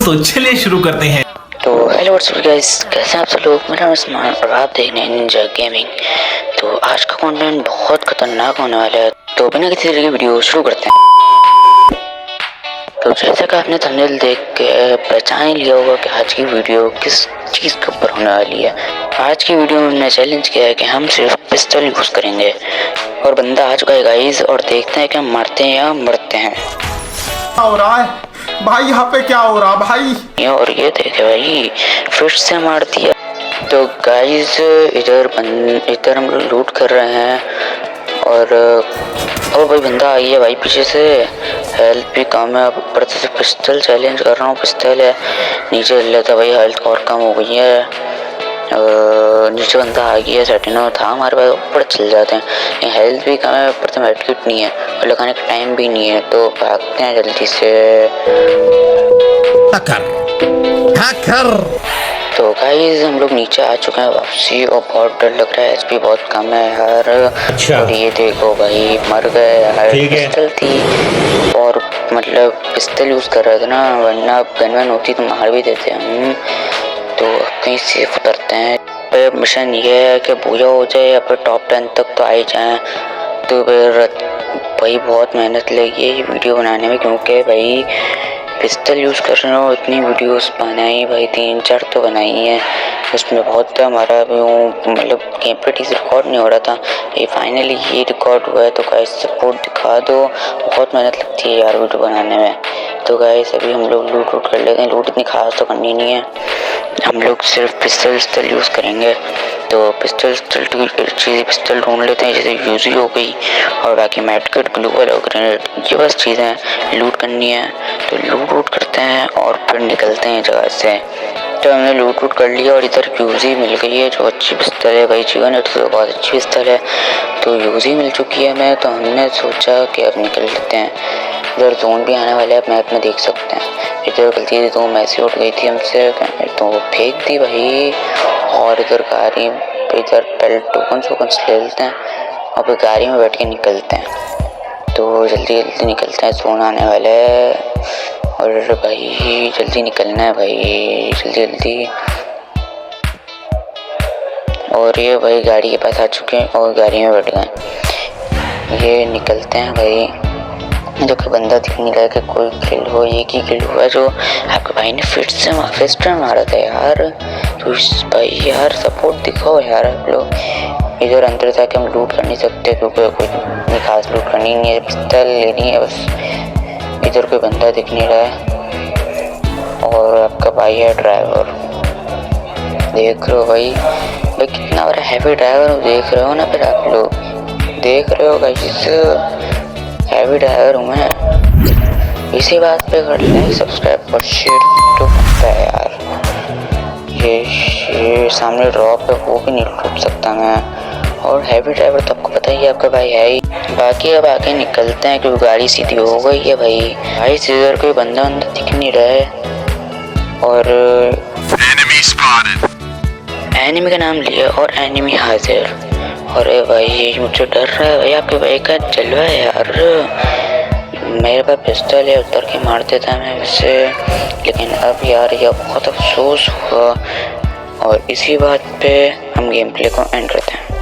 तो चलिए शुरू करते हैं। तो हेलो व्हाट्सअप गाइस, कैसे हैं आप सब लोग। मेरा नाम उस्मान और आप देख रहे हैं निंजा गेमिंग। तो आज का कंटेंट बहुत खतरनाक होने वाला है, तो बिना किसी तरह की वीडियो शुरू करते हैं। तो जैसा कि आपने थंबनेल देख के पहचान ही लिया होगा कि आज की वीडियो किस चीज़ के ऊपर होने वाली है। आज की वीडियो में हमने चैलेंज किया है कि हम सिर्फ पिस्टल यूज़ करेंगे, और बंदा आ चुका है गाइस, और देखते हैं कि हम मरते हैं या मरते हैं। क्या हो रहा है भाई, यहाँ पे क्या हो रहा भाई। और ये देखे भाई, फिर से मार दिया। तो गाइस इधर हम लोग लूट कर रहे हैं, और भाई बंदा आई है भाई पीछे से। हेल्थ भी कम है, ऊपर से पिस्टल चैलेंज कर रहा हूँ, पिस्टल है। नीचे लेता भाई हेल्थ और कम हो गई है। नीचे बंदा आ गया, सेटिनो था हमारे पास, ऊपर चल जाते हैं। हेल्थ भी कम है, ऊपर से मेडकिट नहीं है और लगाने का टाइम भी नहीं है, तो भागते हैं जल्दी से। तो गाइस हम लोग नीचे आ चुके हैं वापसी, और बहुत डर लग रहा है, एचपी बहुत कम है यार। अच्छा। और ये देखो भाई मर गए यार। पिस्टल थी, और मतलब पिस्टल यूज कर रहे थे ना, वरना गन होती तो मार भी देते हम। तो कहीं सेफ उतरते हैं। मिशन ये है कि पूजा हो जाए या फिर टॉप 10 तक तो आ ही जाए। तो फिर भाई बहुत मेहनत लगी है ये वीडियो बनाने में, क्योंकि भाई पिस्टल यूज़ कर रहे हो। इतनी वीडियोस बनाई भाई, 3-4 तो बनाई है, उसमें बहुत हमारा मतलब गेम पे ठीक से रिकॉर्ड नहीं हो रहा था। ये फाइनली ये रिकॉर्ड हुआ है, तो गाइस सपोर्ट दिखा दो। बहुत मेहनत लगती है यार वीडियो बनाने में। तो गाइस अभी हम लोग लूट कर लेते हैं। लूट इतनी खास तो करनी नहीं है, हम लोग सिर्फ पिस्टल यूज़ करेंगे। तो पिस्टल पिस्टल ढूंढ लेते हैं, जैसे यूज़ हो गई, और बाकी मेडकिट, ग्लूवल और ग्रेनेड, ये बस चीज़ें लूट करनी है। तो लूट करते हैं और फिर निकलते हैं जगह से। तो हमने लूट कर लिया, और इधर यूज़ी मिल गई है, जो अच्छी पिस्टल है भाई। जीवन तो बहुत अच्छी पिस्टल है, तो यूज़ी मिल चुकी है हमें। तो हमने सोचा कि अब निकल लेते हैं। इधर जोन भी आने वाले हैं, आप मैप में देख सकते हैं। इधर गलती से तो मैसी उठ गई थी हमसे, तो फेंक दी भाई। और इधर गाड़ी, इधर टोकन ले लेते हैं, और फिर गाड़ी में बैठ के निकलते हैं। तो जल्दी निकलते हैं, जोन आने वाले है। और भाई जल्दी निकलना है भाई, जल्दी। और ये भाई गाड़ी के पास आ चुके हैं और गाड़ी में बैठ गए। ये निकलते हैं भाई। जो कि बंदा दिख नहीं रहा है कि कोई किल हो, एक ही किल हुआ जो आपके भाई ने फिस्ट में मारा था यार। तो भाई यार सपोर्ट दिखाओ यार आप लोग। इधर अंदर जाके हम लूट कर नहीं सकते, क्योंकि कोई खास लूट करनी नहीं है, पिस्टल लेनी है बस। इधर कोई बंदा दिख नहीं रहा है, और आपका भाई है ड्राइवर, देख रहे हो भाई कितना बड़ा हैवी ड्राइवर हो, देख रहे हो ना। फिर आप लोग देख रहे हो गाइस, हैवी ड्राइवर हूँ मैं। इसी बात पे कर लें सब्सक्राइब और शेयर तो करता है यार। ये सामने ड्रॉप है, वो भी नहीं टूट सकता मैं। और हैवी ड्राइवर तो आपको पता ही है, आपका भाई है ही। बाकी अब आगे निकलते हैं, क्योंकि गाड़ी सीधी हो गई है भाई। भाई इधर कोई बंदा दिख नहीं रहा है, और एनिमी का नाम लिया और एनिमी हाजिर। अरे भाई ये मुझसे डर रहा है भाई, आपके भाई का जलवा है यार। मेरे पास पिस्टल है, उतर के मार देता मैं वैसे, लेकिन अब यार यह बहुत अफसोस हुआ। और इसी बात पे हम गेम प्ले को एंड करते हैं।